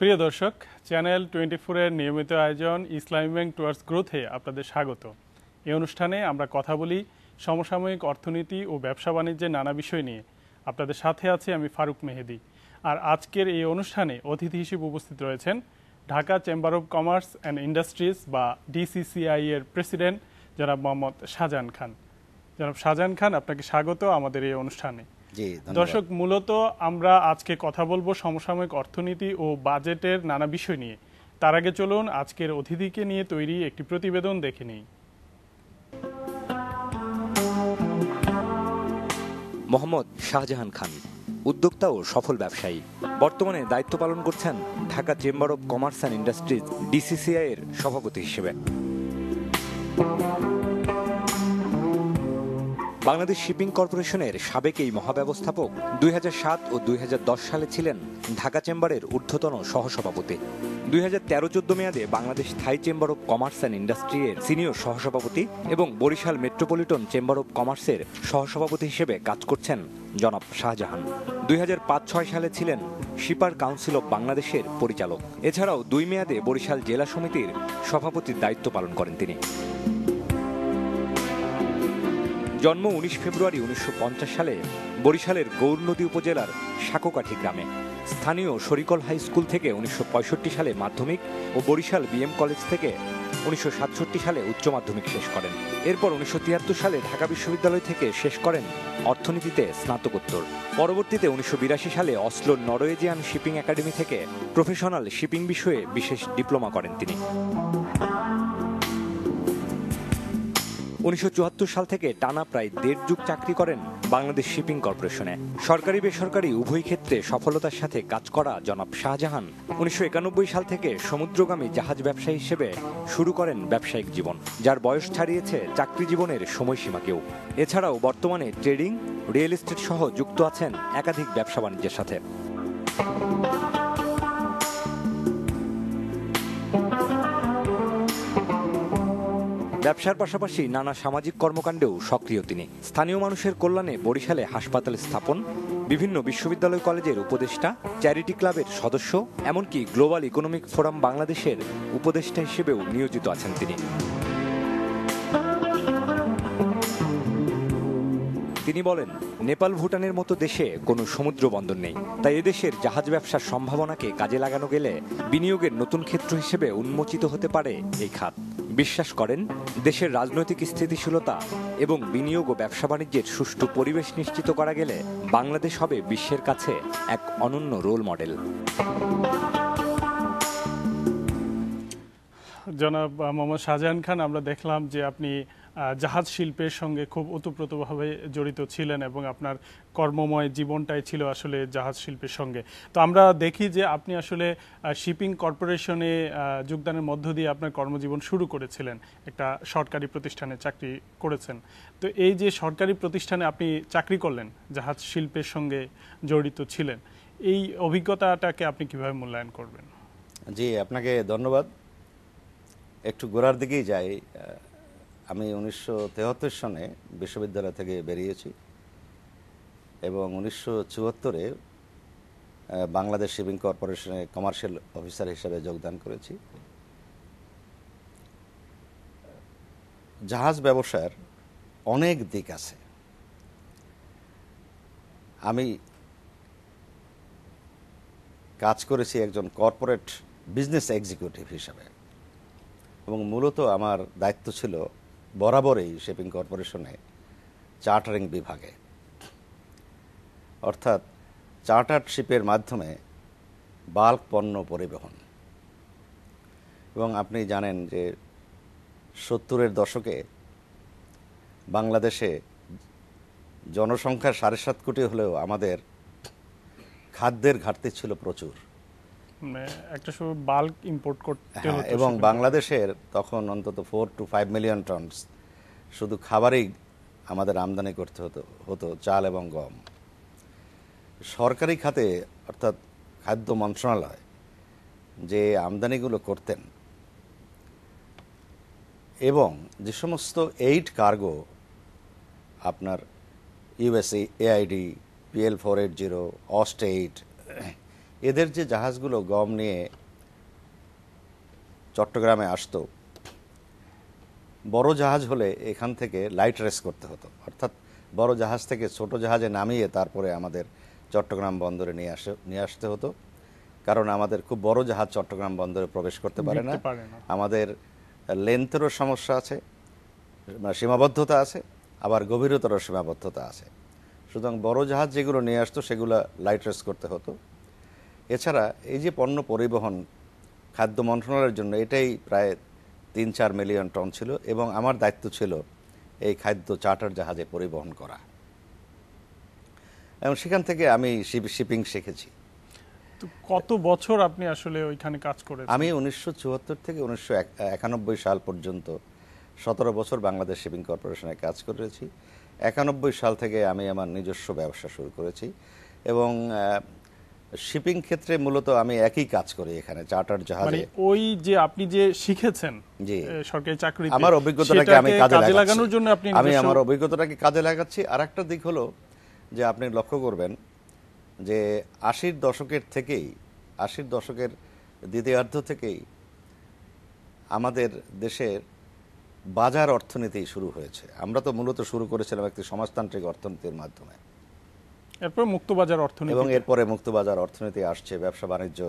প্রিয় দর্শক, চ্যানেল 24-এর নিয়মিত আয়োজন ইসলামী ব্যাংক টুয়ার্ডস গ্রোথে আপনাদের স্বাগত। এই অনুষ্ঠানে আমরা কথা বলি সমসাময়িক অর্থনীতি ও ব্যবসা বাণিজ্যের নানা বিষয় নিয়ে। আপনাদের সাথে আছি আমি ফারুক মেহেদি। আর আজকের এই অনুষ্ঠানে অতিথি হিসেবে উপস্থিত রয়েছেন Dhaka chamber of commerce and industries বা ডিসিসিআই এর প্রেসিডেন্ট জনাব মোহাম্মদ শাহজাহান খান। জনাব শাহজাহান খান, আপনাকে স্বাগত আমাদের এই অনুষ্ঠানে। দর্শক, মূলত আমরা আজকে কথা বলবো সমসাময়িক অর্থনীতি ও বাজেটের নানা বিষয় নিয়ে। তার আগে চলুন আজকের অতিথিকে নিয়ে তৈরি একটি প্রতিবেদন দেখে নিই। মোহাম্মদ শাহজাহান খান উদ্যোক্তা ও সফল ব্যবসায়ী। বর্তমানে দায়িত্ব পালন করছেন Dhaka chamber of commerce and industries DCCI এর সভাপতি হিসেবে। বাংলাদেশ শিপিং কর্পোরেশনের সাবেক এই মহাব্যবস্থাপক 2007 ও 2010 সালে ছিলেন ঢাকা চেম্বারের ঊর্ধ্বতন সহসভাপতি। 2013-14 মেয়াদে Bangladesh Thai chamber of commerce and industry এর সিনিয়র সহসভাপতি এবং বরিশাল মেট্রোপলিটন চেম্বার অব কমার্সের সহসভাপতি হিসেবে কাজ করছেন জনাব শাহজাহান। 2005-6 সালে ছিলেন শিপার কাউন্সিল অব বাংলাদেশের পরিচালক। এছাড়াও 2 মেয়াদে বরিশাল জেলা সমিতির সভাপতির দায়িত্ব পালন করেন তিনি। জন্ম 19 ফেব্রুয়ারি 1950 সালে বরিশালের গৌরনদী উপজেলার সাঁকোকাঠি গ্রামে। স্থানীয় শরিকল হাই স্কুল থেকে 1965 সালে মাধ্যমিক ও বরিশাল বিএম কলেজ থেকে 1967 সালে উচ্চ মাধ্যমিক শেষ করেন। এরপর 1973 সালে ঢাকা বিশ্ববিদ্যালয় থেকে শেষ করেন অর্থনীতিতে স্নাতকোত্তর। পরবর্তীতে 1982 সালে অসলোর নরওয়েজিয়ান শিপিং একাডেমি থেকে প্রফেশনাল শিপিং বিষয়ে বিশেষ ডিপ্লোমা করেন তিনি। 1974 সাল থেকে টানা প্রায় 1.5 যুগ চাকরি করেন বাংলাদেশ শিপিং কর্পোরেশনে। সরকারি বেসরকারি উভয় ক্ষেত্রে সফলতার সাথে কাজ করা জনাব শাহজাহান 1991 সাল থেকে সমুদ্রগামী জাহাজ ব্যবসায়ী হিসেবে শুরু করেন ব্যবসায়িক জীবন, যার বয়স ছাড়িয়েছে চাকরি জীবনের সময়সীমাকেও। এছাড়াও বর্তমানে ট্রেডিং, রিয়েল এস্টেট সহ যুক্ত আছেন একাধিক ব্যবসা বাণিজ্যের সাথে। ব্যবসার পাশাপাশি নানা সামাজিক কর্মকাণ্ডেও সক্রিয় তিনি। স্থানীয় মানুষের কল্যাণে বরিশালে হাসপাতাল স্থাপন, বিভিন্ন বিশ্ববিদ্যালয় কলেজের উপদেষ্টা, চ্যারিটি ক্লাবের সদস্য, এমনকি গ্লোবাল ইকোনমিক ফোরাম বাংলাদেশের উপদেষ্টা হিসেবেও নিয়োজিত আছেন তিনি। তিনি বলেন, নেপাল ভুটানের মতো দেশে কোনো সমুদ্র বন্দর নেই, তাই এদেশের জাহাজ ব্যবসার সম্ভাবনাকে কাজে লাগানো গেলে বিনিয়োগের নতুন ক্ষেত্র হিসেবে উন্মোচিত হতে পারে এই খাত। বিশ্বাস করেন, দেশের রাজনৈতিক স্থিতিশীলতা এবং বিনিয়োগ ও ব্যবসা বাণিজ্যের সুষ্ঠু পরিবেশ নিশ্চিত করা গেলে বাংলাদেশ হবে বিশ্বের কাছে এক অনন্য রোল মডেল। জনাব মোহাম্মদ শাহজাহান খান, আমরা দেখলাম যে আপনি জাহাজ শিল্পের সঙ্গে খুব ওতপ্রোতভাবে জড়িত ছিলেন এবং আপনার কর্মময় জীবনটাই ছিল আসলে জাহাজ শিল্পের সঙ্গে। তো আমরা দেখি যে আপনি আসলে শিপিং কর্পোরেশনে যোগদানের মধ্য দিয়ে আপনার কর্মজীবন শুরু করেছিলেন, একটা সরকারি প্রতিষ্ঠানে চাকরি করেছেন। তো এই যে সরকারি প্রতিষ্ঠানে আপনি চাকরি করলেন, জাহাজ শিল্পের সঙ্গে জড়িত ছিলেন, এই অভিজ্ঞতাটাকে আপনি কিভাবে মূল্যায়ন করবেন? জি, আপনাকে ধন্যবাদ। একটু গোড়ার দিকেই যাই। আমি 1973 সনে বিশ্ববিদ্যালয় থেকে বেরিয়েছি এবং 1974-এ বাংলাদেশ শিপিং কর্পোরেশনে কমার্শিয়াল অফিসার হিসেবে যোগদান করেছি। জাহাজ ব্যবসার অনেক দিক আছে। আমি কাজ করেছি একজন কর্পোরেট বিজনেস এক্সিকিউটিভ হিসাবে এবং মূলত আমার দায়িত্ব ছিল বরাবরই শিপিং কর্পোরেশনে চার্টারিং বিভাগে, অর্থাৎ চার্টার্ড শিপের মাধ্যমে বাল্ক পণ্য পরিবহন। এবং আপনি জানেন যে 70-এর দশকে বাংলাদেশে জনসংখ্যা 7.5 কোটি হলেও আমাদের খাদ্যের ঘাটতি ছিল প্রচুর। একটা সময় বাল্ক ইম্পোর্ট করতে হতো এবং বাংলাদেশের তখন অন্তত 4 to 5 মিলিয়ন টন শুধু খাবারই আমাদের আমদানি করতে হতো, চাল এবং গম। সরকারি খাতে অর্থাৎ খাদ্য মন্ত্রণালয় যে আমদানিগুলো করতেন এবং যে সমস্ত এইড কার্গো আপনার ইউএসএ, এআইডি, PL480, অস্ট 8 এদের যে জাহাজগুলো গম নিয়ে চট্টগ্রামে আসতো, বড় জাহাজ হলে এখান থেকে লাইট রেস করতে হতো, অর্থাৎ বড় জাহাজ থেকে ছোট জাহাজে নামিয়ে তারপরে আমাদের চট্টগ্রাম বন্দরে নিয়ে আসতে হতো। কারণ আমাদের খুব বড় জাহাজ চট্টগ্রাম বন্দরে প্রবেশ করতে পারে না, আমাদের লেন্থেরও সমস্যা আছে, সীমাবদ্ধতা আছে, আবার গভীরতারও সীমাবদ্ধতা আছে। সুতরাং বড় জাহাজ যেগুলো নিয়ে আসতো সেগুলো লাইট রেস করতে হতো। এছাড়া এই যে পণ্য পরিবহন খাদ্য মন্ত্রণালয়ের জন্য এটাই প্রায় ৩-৪ মিলিয়ন টন ছিল, এবং আমার দায়িত্ব ছিল এই খাদ্য চার্টার জাহাজে পরিবহন করা, এবং সেখান থেকে আমি শিপিং শিখেছি। তো কত বছর আপনি আসলে ওইখানে কাজ করেছেন? আমি 1974 থেকে 1991 সাল পর্যন্ত 17 বছর বাংলাদেশ শিপিং কর্পোরেশনে কাজ করেছি। 91 সাল থেকে আমি আমার নিজস্ব ব্যবসা শুরু করেছি, এবং শিপিং ক্ষেত্রে মূলত আমি একই কাজ করি এখানে চার্টার জাহাজে। ওই যে আপনি যে শিখেছেন জি সরকারি চাকরি, আমার অভিজ্ঞতাটাকে আমি কাজে লাগানোর জন্য আমি আমার অভিজ্ঞতাটাকে কাজে লাগাচ্ছি। আর একটা দিক হলো যে আপনি লক্ষ্য করবেন যে 80-র দশকের দ্বিতীয়ার্ধ থেকেই আমাদের দেশের বাজার অর্থনীতি শুরু হয়েছে। আমরা তো মূলত শুরু করেছিলাম একটি সমাজতান্ত্রিক অর্থনীতির মাধ্যমে, এরপর মুক্তবাজার অর্থনীতি, এবং এরপরে মুক্তবাজার অর্থনীতি আসছে, ব্যবসা বাণিজ্য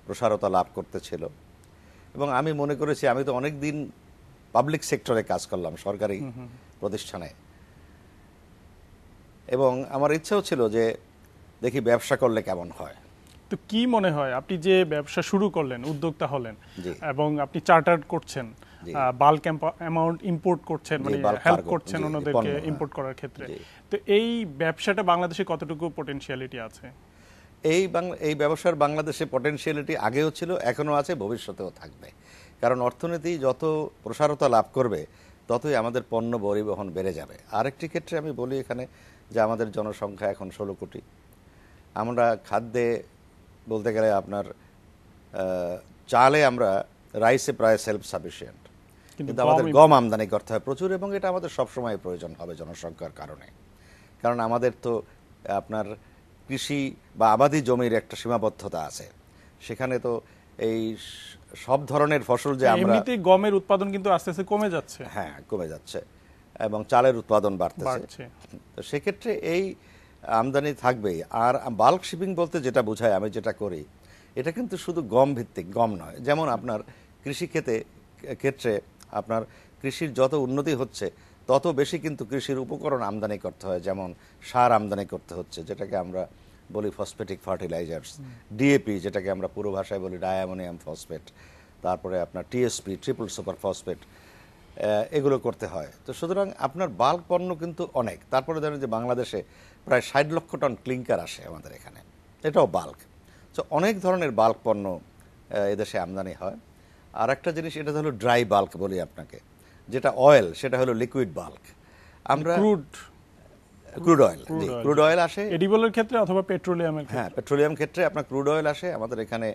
প্রসারতা লাভ করতেছিল। এবং আমি মনে করেছি, আমি তো অনেক দিন পাবলিক সেক্টরে কাজ করলাম, সরকারি প্রতিষ্ঠানে, এবং আমার ইচ্ছাও ছিল যে দেখি ব্যবসা করলে কেমন হয়। তো কি মনে হয় আপনি যে ব্যবসা শুরু করলেন, উদ্যোক্তা হলেন, এবং আপনি চার্টার করছেন, বাল্ক অ্যামাউন্ট ইম্পোর্ট করছেন, মানে হেল্প করছেন অন্যদেরকে ইম্পোর্ট করার ক্ষেত্রে, তো এই ব্যবসাটা বাংলাদেশে কতটুকু পটেনশিয়ালিটি আছে? এই ব্যবসার বাংলাদেশে পটেনশিয়ালিটি আগেও ছিল, এখনো আছে, ভবিষ্যতেও থাকবে। কারণ অর্থনীতি যত প্রসারতা লাভ করবে ততই আমাদের পণ্য পরিবহন বেড়ে যাবে। আরেকটি ক্ষেত্রে আমি বলি এখানে যে আমাদের জনসংখ্যা এখন 16 কোটি। আমরা খাদ্যে বলতে গেলে আপনার চালে আমরা রাইসে প্রায় সেলফ সাফিসিয়েন্ট, কিন্তু আমাদের গম আমদানি করতে হয় প্রচুর, এবং এটা আমাদের সবসময় প্রয়োজন হবে জনসংখ্যার কারণে। কারণ আমাদের তো আপনার কৃষি বা আবাদি জমির একটা সীমাবদ্ধতা আছে, সেখানে তো এই সব ধরনের ফসল যে আমরা, এমনিতেই গমের উৎপাদন কিন্তু আস্তে আস্তে কমে যাচ্ছে, হ্যাঁ কমে যাচ্ছে, এবং চালের উৎপাদন বাড়তেছে। তো সেক্ষেত্রে এই আমদানি থাকবেই। আর বাল্ক শিপিং বলতে যেটা বোঝায়, আমি যেটা করি, এটা কিন্তু শুধু গম ভিত্তিক, গম নয়। যেমন আপনার কৃষি ক্ষেত্রে আপনার কৃষির যত উন্নতি হচ্ছে তত বেশি কিন্তু কৃষির উপকরণ আমদানি করতে হয়, যেমন সার আমদানি করতে হচ্ছে, যেটাকে আমরা বলি ফসফেটিক ফার্টিলাইজার্স, ডিএপি যেটাকে আমরা পুরো ভাষায় বলি ডায়ামোনিয়াম ফসফেট, তারপরে আপনার টিএসপি ট্রিপল সুপার ফসফেট, এগুলো করতে হয়। তো সুতরাং আপনার বাল্ক পণ্য কিন্তু অনেক। তারপরে ধরেন যে বাংলাদেশে প্রায় 60 লক্ষ টন ক্লিংকার আসে আমাদের এখানে, এটাও বাল্ক। তো অনেক ধরনের বাল্ক পণ্য এদেশে আমদানি হয়। আর একটা জিনিস, এটা হলো ড্রাই বাল্ক বলি আপনাকে, যেটা অয়েল, সেটা হলো লিকুইড বাল্ক। আমরা ক্রুড অয়েল, ক্রুড অয়েল আসে এডিবলের ক্ষেত্রে অথবা পেট্রোলিয়ামের ক্ষেত্রে, হ্যাঁ পেট্রোলিয়াম ক্ষেত্রে আপনার ক্রুড অয়েল আসে, আমাদের এখানে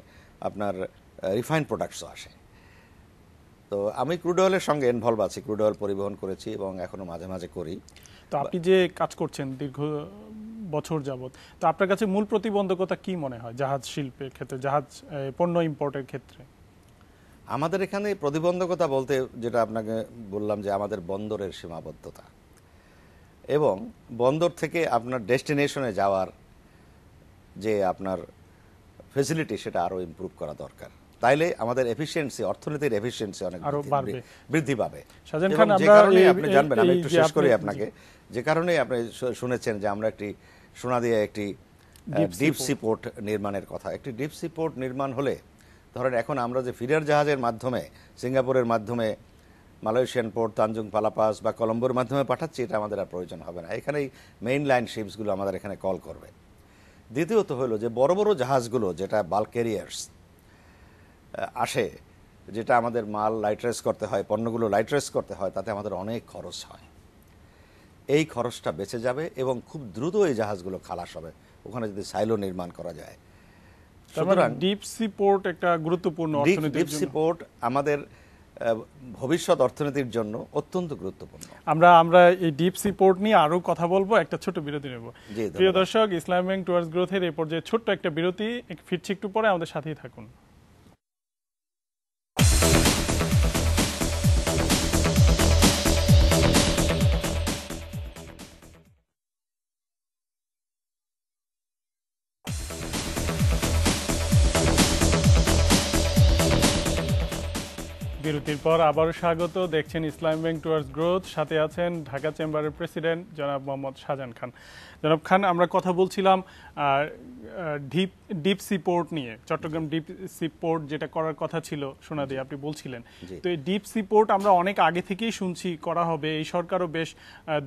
আপনার রিফাইন্ড প্রোডাক্টসও আসে। তো আমি ক্রুড অয়েলের সঙ্গে ইনভলভ আছি, ক্রুড অয়েল পরিবহন করেছি এবং এখনো মাঝে মাঝে করি। তো আপনি যে কাজ করছেন দীর্ঘ বছর যাবত, তো আপনার কাছে মূল প্রতিবন্ধকতা কি মনে হয় জাহাজ শিল্পের ক্ষেত্রে, জাহাজ পণ্য ইম্পোর্টের ক্ষেত্রে? আমাদের এখানে প্রতিবন্ধকতা বলতে যেটা আপনাকে বললাম যে আমাদের বন্দরের সীমাবদ্ধতা, এবং বন্দর থেকে আপনার ডেস্টিনেশনে যাওয়ার যে আপনার ফেসিলিটি, সেটা আরও ইমপ্রুভ করা দরকার। তাইলে আমাদের এফিসিয়েন্সি, অর্থনীতির এফিসিয়েন্সি অনেক বৃদ্ধি পাবে। যে কারণে আপনি জানবেন, আমি একটু শেষ করি আপনাকে, যে কারণে আপনি শুনেছেন যে আমরা একটি সোনাদিয়া একটি ডিপ সি পোর্ট নির্মাণের কথা। একটি ডিপ সি পোর্ট নির্মাণ হলে, ধরেন এখন আমরা যে ফিডার জাহাজের মাধ্যমে সিঙ্গাপুরের মাধ্যমে মালয়েশিয়ান পোর্ট তানজুং পালাপাস বা কলম্বোর মাধ্যমে পাঠাচ্ছি, এটা আমাদের আর প্রয়োজন হবে না। এখানেই মেইন লাইন শিপসগুলো আমাদের এখানে কল করবে। দ্বিতীয়ত হলো যে বড় বড় জাহাজগুলো যেটা বাল্ক ক্যারিয়ার্স আসে, যেটা আমাদের মাল লাইটরেস করতে হয়, পণ্যগুলো লাইটরেস করতে হয়, তাতে আমাদের অনেক খরচ হয়। এই খরচটা বেঁচে যাবে এবং খুব দ্রুত এই জাহাজগুলো খালাস হবে ওখানে যদি সাইলো নির্মাণ করা যায়। সুতরাং ডিপ সি পোর্ট একটা গুরুত্বপূর্ণ অর্থনীতির জন্য। ডিপ সি পোর্ট আমাদের ভবিষ্যৎ অর্থনীতির জন্য অত্যন্ত গুরুত্বপূর্ণ। আমরা এই ডিপ সি পোর্ট নিয়ে আরো কথা বলবো, একটা ছোট বিরতি নেব। প্রিয় দর্শক, ইসলামিক ব্যাংক টুয়ার্ডস গ্রোথের এই পর্যায়ে ছোট্ট একটা বিরতি, ফিরছি একটু পরে, আমাদের সাথেই থাকুন। বিরতির পর আবারও স্বাগত। দেখছেন ইসলাম ব্যাংক টুয়ার্ডস গ্রোথ, সাথে আছেন ঢাকা চেম্বারের প্রেসিডেন্ট জনাব মোহাম্মদ শাহজাহান খান। জনাব খান, আমরা কথা বলছিলাম ডিপ সি পোর্ট নিয়ে, চট্টগ্রাম ডিপ সি পোর্ট যেটা করার কথা ছিল সোনাদি, আপনি বলছিলেন। তো এই ডিপ সি পোর্ট আমরা অনেক আগে থেকেই শুনছি করা হবে, এই সরকারও বেশ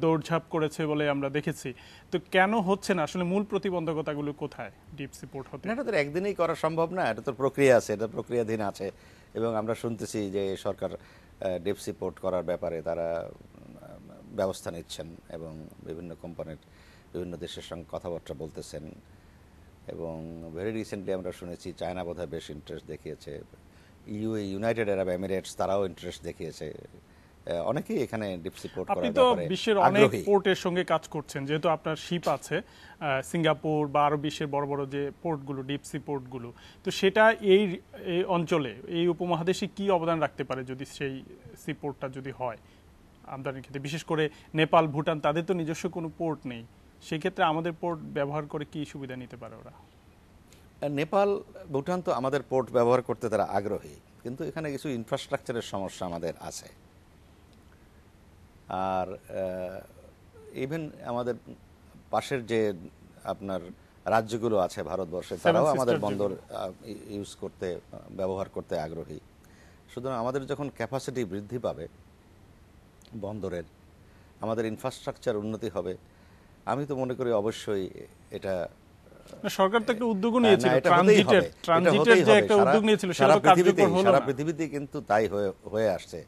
দৌড়ঝাঁপ করেছে বলে আমরা দেখেছি। তো কেন হচ্ছে না, আসলে মূল প্রতিবন্ধকতাগুলো কোথায় ডিপ সি পোর্ট হতে? এটা তো একদিনেই করা সম্ভব না, এটা তো প্রক্রিয়া আছে, এটা প্রক্রিয়াধীন আছে। এবং আমরা শুনতেছি যে সরকার ডিপ সি পোর্ট করার ব্যাপারে তারা ব্যবস্থা নিচ্ছেন এবং বিভিন্ন কোম্পানির বিভিন্ন দেশের সঙ্গে কথাবার্তা বলতেছেন। এবং ভেরি রিসেন্টলি আমরা শুনেছি চায়না বোধহয় বেশ ইন্টারেস্ট দেখিয়েছে, ইউনাইটেড আরব এমিরেটস তারাও ইন্টারেস্ট দেখিয়েছে। অনেকেই এখানে ডিপ সি পোর্ট করার ব্যাপারে আপনি তো বিশ্বের অনেক পোর্টের সঙ্গে কাজ করছেন, যেহেতু আপনার শিপ আছে সিঙ্গাপুর বা আরো বিশ্বের বড় বড় যে পোর্টগুলো, ডিপ সি পোর্টগুলো, তো সেটা এই অঞ্চলে, এই উপমহাদেশে কি অবদান রাখতে পারে যদি সেই সি পোর্টটা যদি হয় আমদানির ক্ষেত্রে? বিশেষ করে নেপাল, ভুটান, তাদের তো নিজস্ব কোনো পোর্ট নেই, সেই ক্ষেত্রে আমাদের পোর্ট ব্যবহার করে কি সুবিধা নিতে পারে ওরা? নেপাল, ভুটান তো আমাদের পোর্ট ব্যবহার করতে তারা আগ্রহী, কিন্তু এখানে কিছু ইনফ্রাস্ট্রাকচারের সমস্যা আমাদের আছে। আর ইভেন আমাদের পাশের যে আপনার রাজ্যগুলো আছে ভারতবর্ষে, তারাও আমাদের বন্দর ইউজ করতে, ব্যবহার করতে আগ্রহী। সুতরাং আমাদের যখন ক্যাপাসিটি বৃদ্ধি পাবে বন্দরের, আমাদের ইনফ্রাস্ট্রাকচার উন্নতি হবে, আমি তো মনে করি অবশ্যই এটা সরকার তো একটা উদ্যোগ নিয়েছিল, ট্রানজিটের যে একটা উদ্যোগ নিয়েছিল, সেটা তো কার্যকর হলো না। সারা পৃথিবীতে কিন্তু তাই হয়ে আসছে।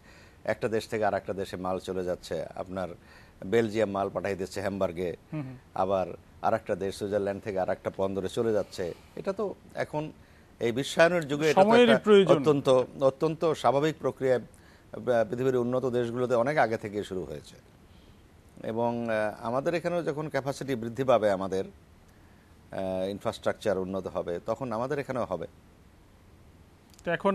একটা দেশ থেকে আরেকটা দেশে মাল চলে যাচ্ছে, আপনার বেলজিয়াম মাল পাঠাই দিচ্ছে হ্যামবার্গে, আবার আরেকটা দেশ সুইজারল্যান্ড থেকে আরেকটা বন্দরে চলে যাচ্ছে। এটা তো এখন এই বিশ্বায়নের যুগে অত্যন্ত স্বাভাবিক প্রক্রিয়া, পৃথিবীর উন্নত দেশগুলোতে অনেক আগে থেকে শুরু হয়েছে। এবং আমাদের এখানেও যখন ক্যাপাসিটি বৃদ্ধি পাবে, আমাদের ইনফ্রাস্ট্রাকচার উন্নত হবে, তখন আমাদের এখানেও হবে। তো এখন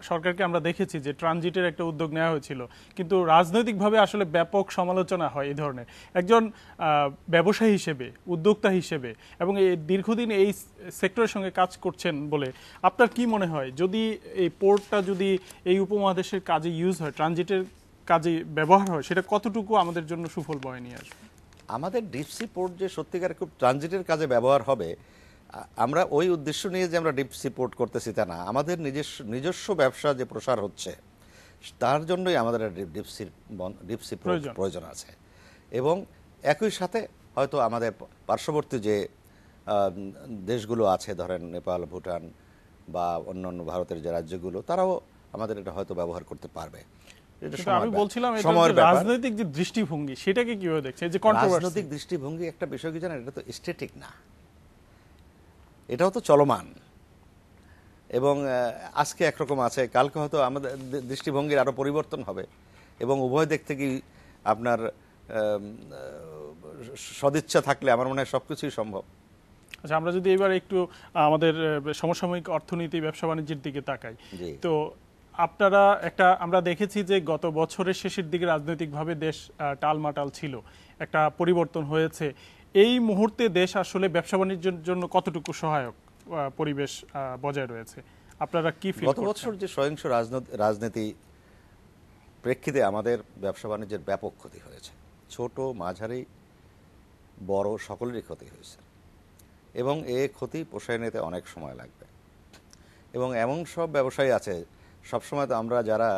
সরকারকে আমরা দেখেছি যে ট্রানজিটের একটা উদ্যোগ নেওয়া হয়েছিল, কিন্তু রাজনৈতিকভাবে আসলে ব্যাপক সমালোচনা হয় এই ধরনের। একজন ব্যবসায়ী হিসেবে, উদ্যোক্তা হিসেবে, এবং এই দীর্ঘদিন এই সেক্টরের সঙ্গে কাজ করছেন বলে আপনার কি মনে হয়, যদি এই পোর্টটা যদি এই উপমহাদেশের কাজে ইউজ হয়, ট্রানজিটের কাজে ব্যবহার হয়, সেটা কতটুকু আমাদের জন্য সুফল বয়ে নিয়ে আসবে? আমাদের ডিপ সি পোর্ট যে সত্যিকার খুব ট্রানজিটের কাজে ব্যবহার হবে, আমরা ওই উদ্দেশ্য নিয়ে যে আমরা ডিপ সি পোর্ট করতেছি তা না। আমাদের নিজস্ব ব্যবসা যে প্রসার হচ্ছে, তার জন্যই আমাদের ডিপ সি প্রয়োজন আছে। এবং একই সাথে হয়তো আমাদের পার্শ্ববর্তী যে দেশগুলো আছে, ধরেন নেপাল, ভুটান বা অন্যান্য ভারতের যে রাজ্যগুলো, তারাও আমাদের এটা হয়তো ব্যবহার করতে পারবে। আমি বলছিলাম রাজনৈতিক যে দৃষ্টিভঙ্গি, সেটাকে কিভাবে দেখছে? যে রাজনৈতিক দৃষ্টিভঙ্গি একটা বিষয় কি জানেন, এটা তো স্ট্যাটিক না, এটাও তো চলমান। এবং আজকে একরকম আছে, কালকে হয়তো আমাদের দৃষ্টিভঙ্গির আরো পরিবর্তন হবে, এবং উভয় দিক থেকেই আপনার সদিচ্ছা থাকলে আমার মনে হয় সবকিছুই সম্ভব। আচ্ছা, আমরা যদি এবার একটু আমাদের সমসাময়িক অর্থনীতি, ব্যবসা বাণিজ্যের দিকে তাকাই, তো আপনারা আমরা দেখেছি যে গত বছরের শেষের দিকে রাজনৈতিকভাবে দেশ টালমাটাল ছিল, একটা পরিবর্তন হয়েছে। এই মুহূর্তে দেশ আসলে ব্যবসা বাণিজ্যের জন্য কতটুকু সহায়ক পরিবেশ বজায় রয়েছে, আপনারা কি ফিল করছেন? গত বছর যে সহিংস রাজনীতি প্রেক্ষিতে আমাদের ব্যবসা বাণিজ্যের ব্যাপক ক্ষতি হয়েছে, ছোট, মাঝারি, বড় সকলেরই ক্ষতি হয়েছে। এবং এই ক্ষতি পোষায় নিতে অনেক সময় লাগবে। এবং এমন সব ব্যবসায়ী আছে, সবসময় তো আমরা যারা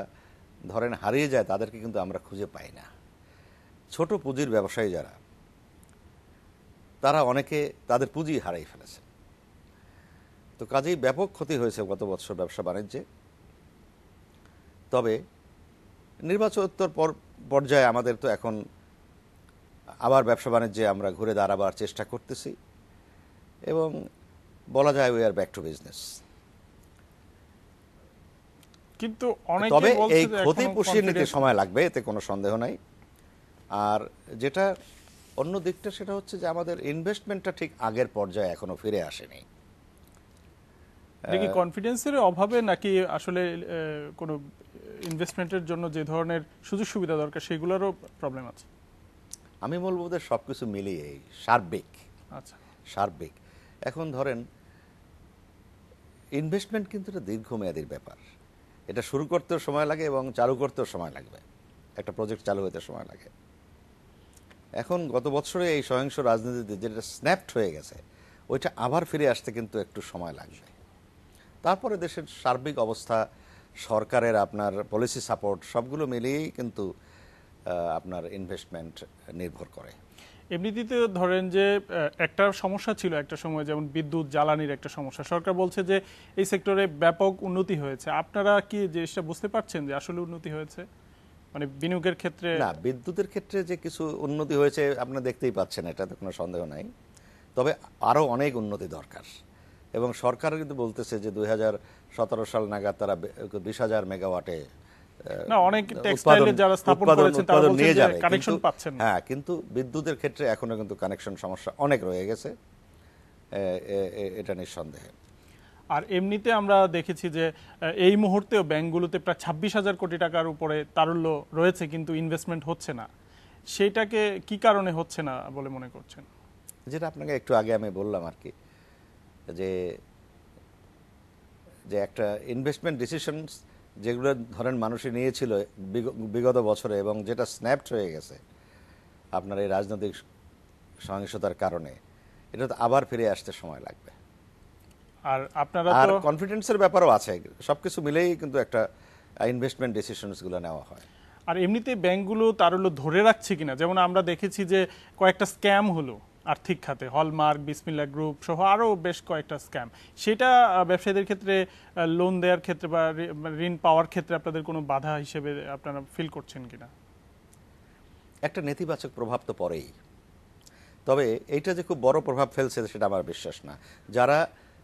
ধরেন হারিয়ে যায় তাদেরকে কিন্তু আমরা খুঁজে পাই না। ছোট পুঁজির ব্যবসায়ী যারা, তারা অনেকে তাদের পুঁজি হারিয়ে ফেলেছে। তো কাজেই ব্যাপক ক্ষতি হয়েছে গত বছর ব্যবসা বাণিজ্যে। তবে নির্বাচনোত্তর পর্যায়ে আমাদের তো এখন আবার ব্যবসা বাণিজ্যে আমরা ঘুরে দাঁড়াবার চেষ্টা করতেছি, এবং বলা যায় we are back to business. কিন্তু অনেকে তবে বলছে এই যে ক্ষতি এখনো পুষিয়ে নিতে confidence- সময় লাগবে, এতে কোনো সন্দেহ নাই। আর যেটা অন্য দিকটা সেটা হচ্ছে যে আমাদের ইনভেস্টমেন্টটা ঠিক আগের পর্যায়ে এখনো ফিরে আসেনি। এটা কি কনফিডেন্সের অভাবে নাকি আসলে কোনো ইনভেস্টমেন্টের জন্য যে ধরনের সুযোগ সুবিধা দরকার সেগুলোরও প্রবলেম আছে? আমি বলবো যে সবকিছু মিলিয়ে আচ্ছা, সার্বিক। এখন ধরেন ইনভেস্টমেন্ট কিন্তু একটা দীর্ঘমেয়াদীর ব্যাপার। এটা শুরু করতেও সময় লাগে এবং চালু করতেও সময় লাগবে, একটা প্রজেক্ট চালু হতে সময় লাগে। এখন গত বছরে এই সহিংস রাজনীতিতে যেটা স্ন্যাপড হয়ে গেছে, ওইটা আবার ফিরে আসতে কিন্তু একটু সময় লাগবে। তারপরে দেশের সার্বিক অবস্থা, সরকারের আপনার পলিসি সাপোর্ট, সবগুলো মিলিয়েই কিন্তু আপনার ইনভেস্টমেন্ট নির্ভর করে। এমনিতে ধরেন যে একটা সমস্যা ছিল একটা সময়, যেমন বিদ্যুৎ জ্বালানির একটা সমস্যা, সরকার বলছে যে এই সেক্টরে ব্যাপক উন্নতি হয়েছে। আপনারা কি জিনিসটা বুঝতে পারছেন যে আসলে উন্নতি হয়েছে, মানে বিনিয়োগের ক্ষেত্রে? না, বিদ্যুতের ক্ষেত্রে যে কিছু উন্নতি হয়েছে আপনারা দেখতেই পাচ্ছেন, এটাতে কোনো সন্দেহ নাই। তবে আরও অনেক উন্নতি দরকার, এবং সরকার কিন্তু বলতেছে যে 2017 সাল নাগাদ তারা 20,000 মেগাওয়াটে না, অনেক টেক্সটাইলে যারা স্থাপন করেছেন তারা বলছেন নিয়ে যে যাবে, কানেকশন পাচ্ছেন না। হ্যাঁ, কিন্তু বিদ্যুতের ক্ষেত্রে এখনো কিন্তু কানেকশন সমস্যা অনেক রয়ে গেছে, এটা নিঃসন্দেহে। আর এমনিতে আমরা দেখেছি যে এই মুহূর্তেও ব্যাংকগুলোতে প্রায় 26,000 কোটি টাকার উপরে তারল্য রয়েছে, কিন্তু ইনভেস্টমেন্ট হচ্ছে না। সেটাকে কি কারণে হচ্ছে না বলে মনে করছেন? যেটা আপনাকে একটু আগে আমি বললাম আর কি, যে যে একটা ইনভেস্টমেন্ট ডিসিশনস যেগুলো ধরেন মানুষই নিয়েছিল বিগত বছরে, এবং যেটা স্ন্যাপড হয়ে গেছে আপনার এই রাজনৈতিক সহিংসতার কারণে, এটা তো আবার ফিরে আসতে সময় লাগবে। আর আপনারা আর তো কনফিডেন্সের ব্যাপারও আছে, সবকিছু মিলেই কিন্তু একটা ইনভেস্টমেন্ট ডিসিশনসগুলো নেওয়া হয়। আর এমনিতে ব্যাংকগুলো তারল্য ধরে রাখছে কিনা, যেমন আমরা দেখেছি যে কয়েকটা স্ক্যাম হলো আর্থিক খাতে, হলমার্ক, বিসমিল্লাহ গ্রুপ সহ আরও বেশ কয়েকটা স্ক্যাম। সেটা ব্যবসায়ীদের ক্ষেত্রে লোন দেওয়ার ক্ষেত্রে বা ঋণ পাওয়ার ক্ষেত্রে আপনাদের কোনো বাধা হিসেবে আপনারা ফিল করছেন কিনা? একটা নেতিবাচক প্রভাব তো পড়েই, তবে এইটা যে খুব বড় প্রভাব ফেলছে সেটা আমার বিশ্বাস না। যারা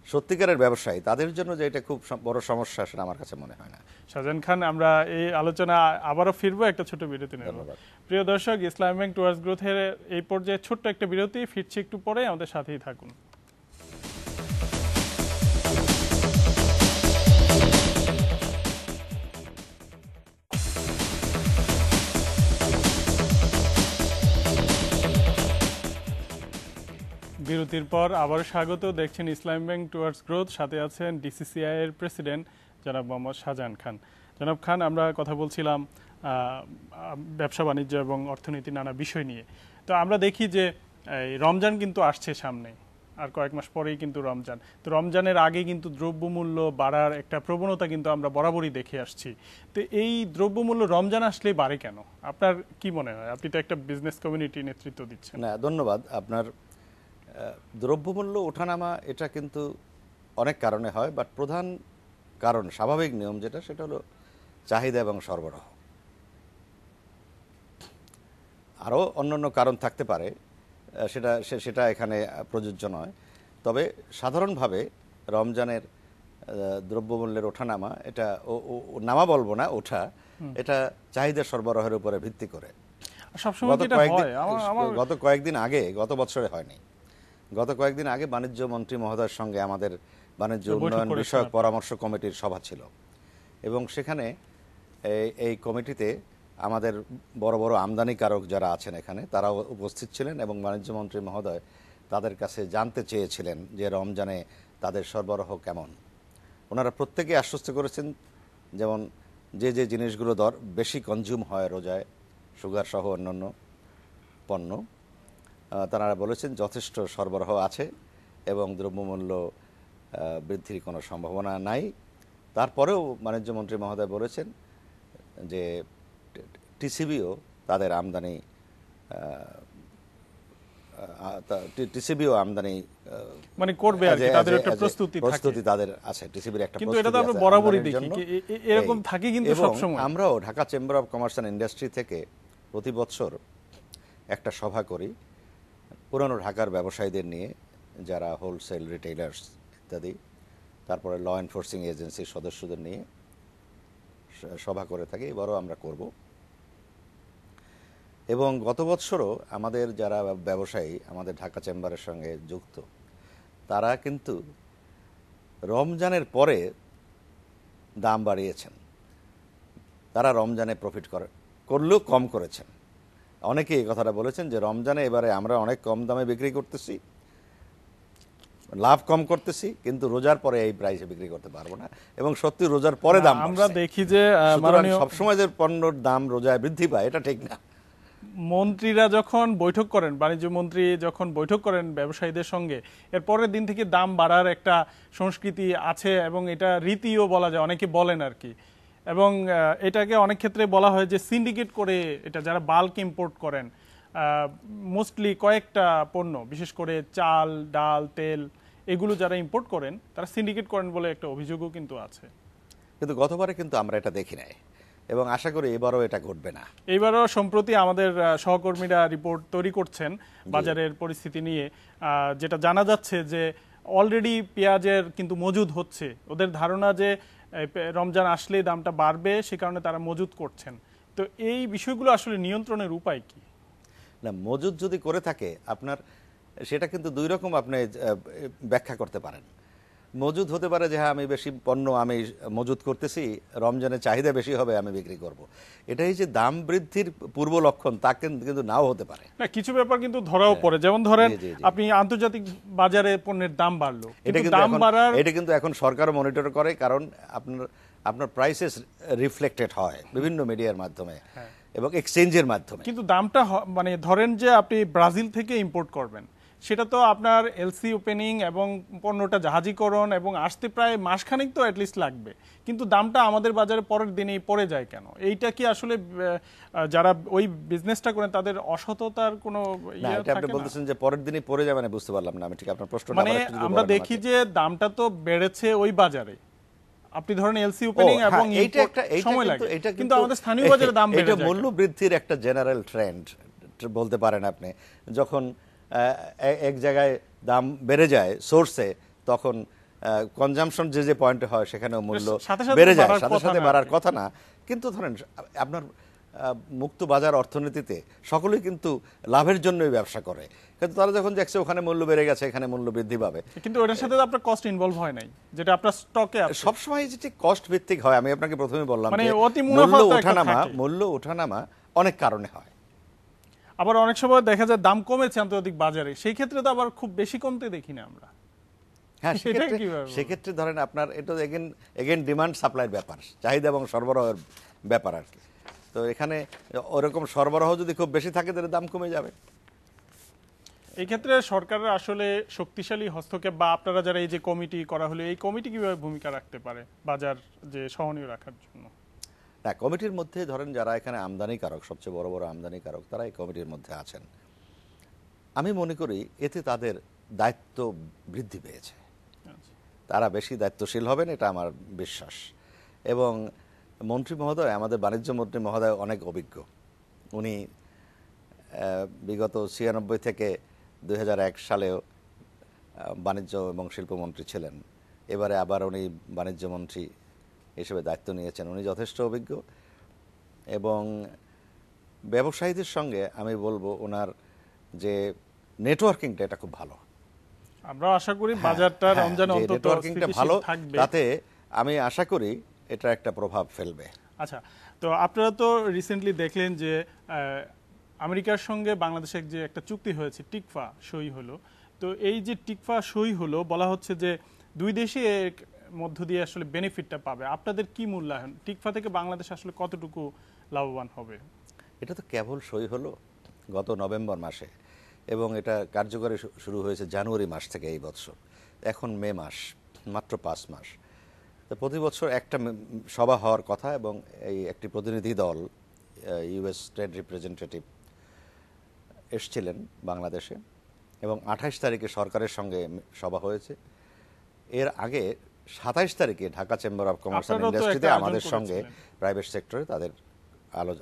সত্যিকারের ব্যবসায়ী তাদের জন্য যে এটা খুব বড় সমস্যা, সেটা আমার কাছে মনে হয় না। শাহজাহান খান, আমরা এই আলোচনা আবারও ফিরবো, একটা ছোট বিরতি নেব। ধন্যবাদ। প্রিয় দর্শক, ইসলামী ব্যাংক টুয়ার্ডস গ্রোথের এই পর্যায়ে ছোট্ট একটা বিরতি, ফিরছি একটু পরে, আমাদের সাথেই থাকুন। বিরতির পর আবার স্বাগত। দেখছেন ইসলামী ব্যাংক টুয়ার্ডস গ্রোথ, সাথে আছেন ডিসিসিআই এর প্রেসিডেন্ট জনাব মোহাম্মদ শাহজাহান খান। জনাব খান, আমরা কথা বলছিলাম ব্যবসা বাণিজ্য এবং অর্থনীতি নানা বিষয় নিয়ে। তো আমরা দেখি যে এই রমজান কিন্তু আসছে সামনে, আর কয়েক মাস পরেই কিন্তু রমজান। তো রমজানের আগে কিন্তু দ্রব্যমূল্য বাড়ার একটা প্রবণতা কিন্তু আমরা বরাবরই দেখে আসছি। তো এই দ্রব্যমূল্য রমজান আসলেই বাড়ে কেন? আপনার কি মনে হয়? আপনি তো একটা বিজনেস কমিউনিটি নেতৃত্ব দিচ্ছেন। না, ধন্যবাদ। আপনার দ্রব্যমূল্য ওঠানামা এটা কিন্তু অনেক কারণে হয়, বাট প্রধান কারণ, স্বাভাবিক নিয়ম যেটা, সেটা হলো চাহিদা এবং সরবরাহ। আরও অন্যান্য কারণ থাকতে পারে, সেটা এখানে প্রযোজ্য নয়। তবে সাধারণভাবে রমজানের দ্রব্যমূল্যের ওঠানামা, এটা নামা বলবো না, ওঠা, এটা চাহিদা সরবরাহের উপরে ভিত্তি করে। সবসময় যেটা হয়, গত কয়েকদিন আগে, গত বছরে হয়নি, গত কয়েকদিন আগে বাণিজ্য মন্ত্রী মহোদয়ের সঙ্গে আমাদের বাণিজ্য উন্নয়ন বিষয়ক পরামর্শ কমিটির সভা ছিল, এবং সেখানে এই কমিটিতে আমাদের বড় বড় আমদানিকারক যারা আছেন এখানে, তারাও উপস্থিত ছিলেন, এবং বাণিজ্য মন্ত্রী মহোদয় তাদের কাছে জানতে চেয়েছিলেন যে রমজানে তাদের সরবরাহ কেমন। ওনারা প্রত্যেকে আশ্বস্ত করেছেন, যেমন যে যে জিনিসগুলো বেশি কনজিউম হয় রোজায়, সুগার সহ অন্যান্য পণ্য, তারা বলেছেন যথেষ্ট সরবরাহ আছে এবং দ্রব্যমূল্য বৃদ্ধির কোনো সম্ভাবনা নাই। তারপরেও বাণিজ্য মন্ত্রী মহোদয় বলেছেন যে টিসিবিও তাদের আমদানি মানে করবে আর কি, তাদের একটা প্রস্তুতি তাদের আছে, টিসিবির একটা কিন্তু এটা তো আমরা বরাবরই দেখি এরকম থাকে। কিন্তু সব সময় আমরাও Dhaka chamber of commerce and industry থেকে প্রতি বছর একটা সভা করি পুরানো ঢাকার ব্যবসায়ীদের নিয়ে, যারা হোলসেল রিটেইলার্স ইত্যাদি, তারপরে ল এনফোর্সিং এজেন্সির সদস্যদের নিয়ে। সভা করে থাকি, এবারও আমরা করব। এবং গত বছরও আমাদের যারা ব্যবসায়ী আমাদের ঢাকা চেম্বারের সঙ্গে যুক্ত, তারা কিন্তু রমজানের পরে দাম বাড়িয়েছেন। তারা রমজানে প্রফিট করলেও কম করেছেন। অনেকে এই কথাটা বলেছেন যে রমজানে এবারে আমরা অনেক কম দামে বিক্রি করতেছি, লাভ কম করতেছি, কিন্তু রোজার পরে এই প্রাইসে বিক্রি করতে পারবো না। এবং সত্যি রোজার পরে দাম আমরা দেখি যে সবসময় যে পণ্যর দাম রোজায় বৃদ্ধি পায় এটা ঠিক না। মন্ত্রীরা যখন বৈঠক করেন, বাণিজ্য মন্ত্রী যখন বৈঠক করেন ব্যবসায়ীদের সঙ্গে, এর পরের দিন থেকে দাম বাড়ার একটা সংস্কৃতি আছে এবং এটা রীতিও বলা যায়, অনেকে বলেন আর কি। এবং এটাকে অনেক ক্ষেত্রে বলা হয় যে সিন্ডিকেট করে, এটা যারা বাল্ক ইম্পোর্ট করেন মোস্টলি কয়েকটা পণ্য, বিশেষ করে চাল, ডাল, তেল, এগুলো যারা ইম্পোর্ট করেন তারা সিন্ডিকেট করেন বলে একটা অভিযোগও কিন্তু আছে। কিন্তু গতবারে কিন্তু আমরা এটা দেখি নাই এবং আশা করি এবারও এটা ঘটবে না। এইবারও সম্প্রতি আমাদের সহকর্মীরা রিপোর্ট তৈরি করছেন বাজারের পরিস্থিতি নিয়ে, যেটা জানা যাচ্ছে যে অলরেডি পেঁয়াজের কিন্তু মজুদ হচ্ছে। ওদের ধারণা যে রমজান আসলেই দামটা বাড়বে, সে কারণে তারা মজুদ করছেন। তো এই বিষয়গুলো আসলে নিয়ন্ত্রণের উপায় কি? না, মজুদ যদি করে থাকে আপনার, সেটা কিন্তু দুই রকম আপনি ব্যাখ্যা করতে পারেন। মজুদ হতে পারে যে হ্যাঁ আমি বেশি পণ্য আমি মজুদ করতেছি, রমজানের চাহিদা বেশি হবে, আমি বিক্রি করব। এটাই যে দাম বৃদ্ধির পূর্ব লক্ষণ তা কিন্তু নাও হতে পারে। না, কিছু ব্যাপার কিন্তু ধরাও পড়ে, যেমন ধরেন আপনি আন্তর্জাতিক বাজারে পণ্যের দাম বাড়লো, এটা কিন্তু এখন সরকারও মনিটর করে, কারণ আপনার প্রাইসেস রিফ্লেক্টেড হয় বিভিন্ন মিডিয়ার মাধ্যমে এবং এক্সচেঞ্জের মাধ্যমে। কিন্তু দামটা মানে ধরেন যে আপনি ব্রাজিল থেকে ইম্পোর্ট করবেন, সেটা তো আপনার এলসি ওপেনিং এবং পণ্যটা জাহাজীকরণ এবং আসতে প্রায় মাসখানেক তো অ্যাটলিস্ট লাগবে, কিন্তু দামটা আমাদের বাজারে পরের দিনেই পড়ে যায় কেন? এইটা কি আসলে যারা ওই বিজনেসটা করেন তাদের অসততার কোনো ইয়ে থাকে? আপনি বলতেছেন যে পরের দিনই পড়ে যাবে না, বুঝতে পারলাম না আমি ঠিক আপনার প্রশ্নটা। মানে আমরা দেখি যে দামটা তো বেড়েছে ওই বাজারে, আপনি ধরেন এলসি ওপেনিং এবং সময় লাগে, কিন্তু আমাদের স্থানীয় বাজারে দাম বেড়ে যায়। এটা মূল্য বৃদ্ধির একটা জেনারেল ট্রেন্ড বলতে পারেন আপনি। যখন এক জায়গায় দাম বেড়ে যায় সোর্সে, তখন কনজাম্পশন যে পয়েন্টে হয় সেখানেও মূল্য বেড়ে যায়, সাথে সাথে বাড়ার কথা না। কিন্তু ধরেন আপনার মুক্ত বাজার অর্থনীতিতে সকলেই কিন্তু লাভের জন্যই ব্যবসা করে, কিন্তু তারা যখন দেখছে ওখানে মূল্য বেড়ে গেছে, এখানে মূল্য বৃদ্ধি পাবে, কিন্তু ওটার সাথে আপনার কস্ট ইনভলভ হয় নাই, যেটা আপনার স্টকে আছে। সবসময় যেটি কস্ট ভিত্তিক হয়, আমি আপনাকে প্রথমে বললাম মানে মূল্য ওঠানামা অনেক কারণে হয়। আবার অনেক সময় দেখা যায় দাম কমেছে আন্তর্জাতিক বাজারে, সেই ক্ষেত্রে তো আবার খুব বেশি কমতে দেখি না আমরা। হ্যাঁ, সেক্ষেত্রে ধরেন আপনার এটা এগেন ডিমান্ড সাপ্লাইয়ের ব্যাপার, চাহিদা এবং সরবরাহের ব্যাপার আর কি। তো এখানে ওরকম সরবরাহ যদি খুব বেশি থাকে তাহলে দাম কমে যাবে। এই ক্ষেত্রে সরকারের আসলে শক্তিশালী হস্তক্ষেপ বা আপনারা যারা এই যে কমিটি করা হলো, এই কমিটি কিভাবে ভূমিকা রাখতে পারে বাজার যে সহনীয় রাখার জন্য? না, কমিটির মধ্যে ধরেন যারা এখানে আমদানিকারক, সবচেয়ে বড় বড় আমদানিকারক, তারা এই কমিটির মধ্যে আছেন। আমি মনে করি এতে তাদের দায়িত্ব বৃদ্ধি পেয়েছে, তারা বেশি দায়িত্বশীল হবেন, এটা আমার বিশ্বাস। এবং মন্ত্রী মহোদয়, আমাদের বাণিজ্য মন্ত্রী মহোদয় অনেক অভিজ্ঞ। উনি বিগত 96 থেকে 2001 সালেও বাণিজ্য এবং শিল্পমন্ত্রী ছিলেন। এবারে আবার উনি বাণিজ্য মন্ত্রী হিসেবে দায়িত্ব নিয়েছেন। উনি যথেষ্ট অভিজ্ঞ এবং ব্যবসায়ীদের সঙ্গে আমি বলবো ওনার যে নেটওয়ার্কিংটা এটা খুব ভালো। আমরা আশা করি বাজারটা রমজান অন্তত নেটওয়ার্কিংটা ভালো, তাতে আমি আশা করি এটা একটা প্রভাব ফেলবে। আচ্ছা, তো আপনারা তো রিসেন্টলি দেখলেন যে আমেরিকার সঙ্গে বাংলাদেশের যে একটা চুক্তি হয়েছে, টিকফা সই হলো। তো এই যে টিকফা সই হলো, বলা হচ্ছে যে দুই দেশে মধ্য দিয়ে আসলে বেনিফিটটা পাবে। আপনাদের কি মূল্যায়ন, টিকফা থেকে বাংলাদেশ আসলে কতটুকু লাভবান হবে? এটা তো কেবল সই হলো গত নভেম্বর মাসে এবং এটা কার্যকরী শুরু হয়েছে জানুয়ারি মাস থেকে এই বছর। এখন মে মাস, মাত্র 5 মাস। তো প্রতি বছর একটা সভা হওয়ার কথা এবং এই একটি প্রতিনিধি দল ইউএস ট্রেড রিপ্রেজেন্টেটিভ এসছিলেন বাংলাদেশে এবং 28 তারিখে সরকারের সঙ্গে সভা হয়েছে। এর আগে 27 তারিখে Dhaka chamber of commerce and ইন্ডাস্ট্রিতে আমাদের সঙ্গে প্রাইভেট সেক্টরে তাদের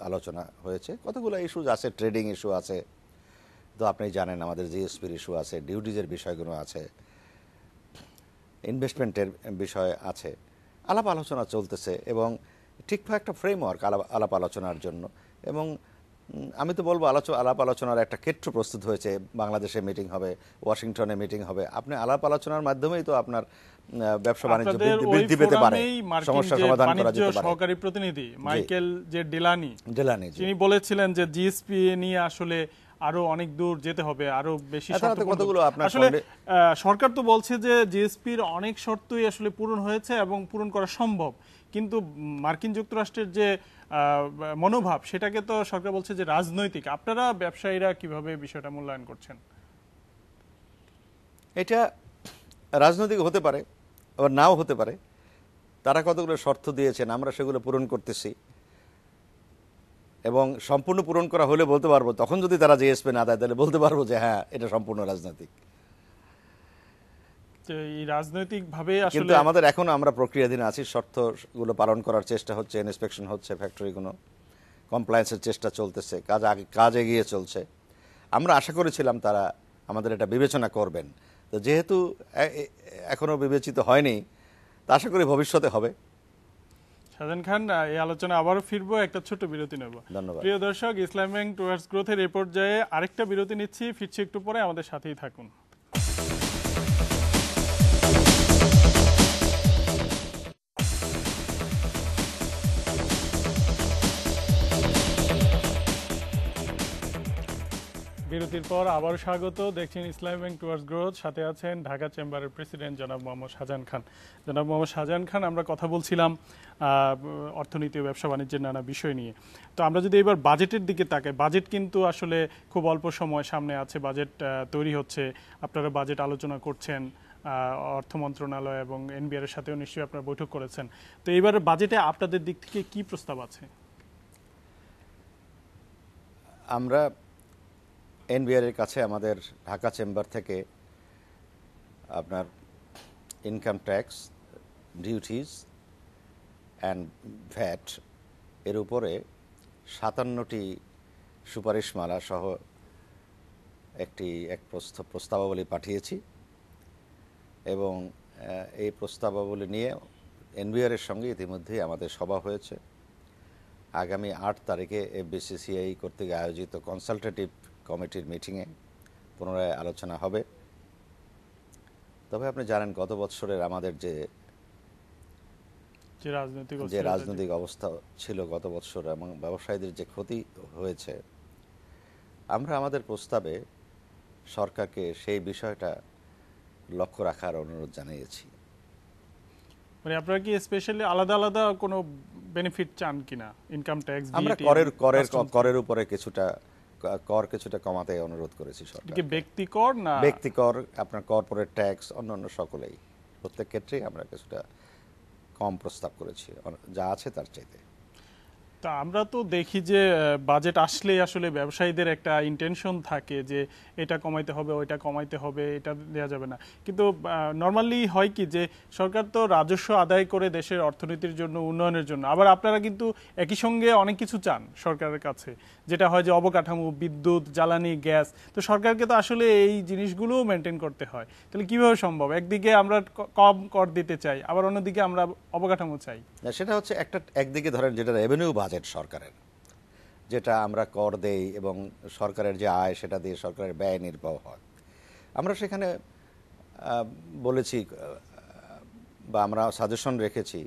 আলোচনা হয়েছে। কতগুলো ইস্যুজ আছে, ট্রেডিং ইস্যু আছে, তো আপনি জানেন আমাদের জিএসপির ইস্যু আছে, ডিউটিজের বিষয়গুলো আছে, ইনভেস্টমেন্টের বিষয় আছে, আলাপ আলোচনা চলতেছে এবং ঠিকঠাক একটা ফ্রেমওয়ার্ক আলাপ আলোচনার জন্য। এবং আমি তো বলবো আলাপ আলোচনার একটা ক্ষেত্র প্রস্তুত হয়েছে। বাংলাদেশে মিটিং হবে, ওয়াশিংটনে মিটিং হবে। আপনি আলাপ আলোচনার মাধ্যমেই তো আপনার ব্যবসা বাণিজ্য বৃদ্ধি পেতে পারে, সমস্যা সমাধান করা যেতে পারে। সহকারী প্রতিনিধি মাইকেল যে ডেলানি তিনি বলেছিলেন যে জিএসপি নিয়ে আসলে আরো অনেক দূর যেতে হবে, আরো বেশি কতগুলো আপনার আসলে সরকার তো বলছে যে জিএসপির অনেক শর্তই আসলে পূরণ হয়েছে এবং পূরণ করা সম্ভব, কিন্তু মার্কিন যুক্তরাষ্ট্রের যে মনোভাব সেটাকে তো সরকার বলছে যে রাজনৈতিক। আপনারা ব্যবসায়ীরা কিভাবে বিষয়টা মূল্যায়ন করছেন? এটা রাজনৈতিক হতে পারে, আবার নাও হতে পারে। তারা কতগুলো শর্ত দিয়েছেন, আমরা সেগুলো পূরণ করতেছি এবং সম্পূর্ণ পূরণ করা হলে বলতে পারবো, তখন যদি তারা জিএসপি না দেয় তাহলে বলতে পারবো যে হ্যাঁ এটা সম্পূর্ণ রাজনৈতিক। এই রাজনৈতিক ভাবে কিন্তু আমাদের এখন আমরা প্রক্রিয়াধীন আছি, শর্তগুলো পালন করার চেষ্টা হচ্ছে, ইন্সপেকশন হচ্ছে, ফ্যাক্টরিগুলো কমপ্লায়েন্সের চেষ্টা চলতেছে, কাজ এগিয়ে চলছে। আমরা আশা করেছিলাম তারা আমাদের এটা বিবেচনা করবেন, তো যেহেতু এখনো বিবেচিত হয়নি, তা আশা করি ভবিষ্যতে হবে। শাহজাহান খান, এই আলোচনা আবারও ফিরবো, একটা ছোট বিরতি নেব। ধন্যবাদ। প্রিয় দর্শক, ইসলাম ব্যাংক টুয়ার্ডস গ্রোথের এই পর্যায়ে আরেকটা বিরতি নিচ্ছি, ফিরছি একটু পরে, আমাদের সাথেই থাকুন। বিরতির পর আবারও স্বাগত। দেখছেন ইসলাম ব্যাংক টুয়ার্ডস গ্রোথ, সাথে আছেন ঢাকা চেম্বারের প্রেসিডেন্ট জনাব মোহাম্মদ শাহজাহান খান। জনাব মোহাম্মদ শাহজাহান খান, আমরা কথা বলছিলাম অর্থনীতি ও ব্যবসা বাণিজ্যের নানা বিষয় নিয়ে। তো আমরা যদি এবার বাজেটের দিকে তাকাই, বাজেট কিন্তু আসলে খুব অল্প সময় সামনে আছে, বাজেট তৈরি হচ্ছে, আপনারা বাজেট আলোচনা করছেন, অর্থ মন্ত্রণালয় এবং এনবিআর এর সাথেও নিশ্চয়ই আপনারা বৈঠক করেছেন। তো এইবার বাজেটে আপনাদের দিক থেকে কি প্রস্তাব আছে? আমরা এনবিআর এর কাছে আমাদের ঢাকা চেম্বার থেকে আপনার income tax, duties and VAT এর উপরে 57টি সুপারিশমালা সহ এক প্রস্তাবাবলী পাঠিয়েছি এবং এই প্রস্তাবাবলী নিয়ে এনবিআর এর সঙ্গে ইতিমধ্যেই আমাদের সভা হয়েছে। আগামী 8 তারিখে এফবিসিসিআই কর্তৃক আয়োজিত কনসালটেটিভ কমিটির মিটিংয়ে পুনরায় আলোচনা হবে। তবে আপনি জানেন গত বছরের আমাদের যে রাজনৈতিক অবস্থা ছিল গত বছর এবং ব্যবসায়ীদের যে ক্ষতি হয়েছে, আমরা আমাদের প্রস্তাবে সরকারকে সেই বিষয়টা লক্ষ্য রাখার অনুরোধ জানিয়েছি। মানে আপনারা কি স্পেশালি আলাদা আলাদা কোনো বেনিফিট চান কিনা? ইনকাম ট্যাক্স, আমরা করের উপরে কিছুটা কমাতে অনুরোধ করেছি সরকারকে। ব্যক্তি কর না ব্যক্তি কর, আপনার কর্পোরেট ট্যাক্স, অন্যান্য সকলেই, প্রত্যেক ক্ষেত্রেই আমরা কিছুটা কম প্রস্তাব করেছি যা আছে তার চাইতে। তা আমরা তো দেখি যে বাজেট আসলেই আসলে ব্যবসায়ীদের একটা ইন্টেনশন থাকে যে এটা কমাইতে হবে, ওইটা কমাইতে হবে, এটা দেওয়া যাবে না। কিন্তু নর্মালি হয় কি যে সরকার তো রাজস্ব আদায় করে দেশের অর্থনীতির জন্য, উন্নয়নের জন্য, আবার আপনারা কিন্তু একই সঙ্গে অনেক কিছু চান সরকারের কাছে, যেটা হয় যে অবকাঠামো, বিদ্যুৎ, জ্বালানি, গ্যাস। তো সরকারকে তো আসলে এই জিনিসগুলোও মেনটেন করতে হয়। তাহলে কিভাবে সম্ভব? একদিকে আমরা কম কর দিতে চাই, আবার অন্যদিকে আমরা অবকাঠামো চাই। সেটা হচ্ছে একদিকে ধরেন যেটা রেভিনিউ বাজেট সরকারের, যেটা আমরা কর দেই এবং সরকারের যে আয় সেটা দিয়ে সরকারের ব্যয় নির্বাহ হয়। আমরা সেখানে বলেছি বা আমরা সাজেশন রেখেছি,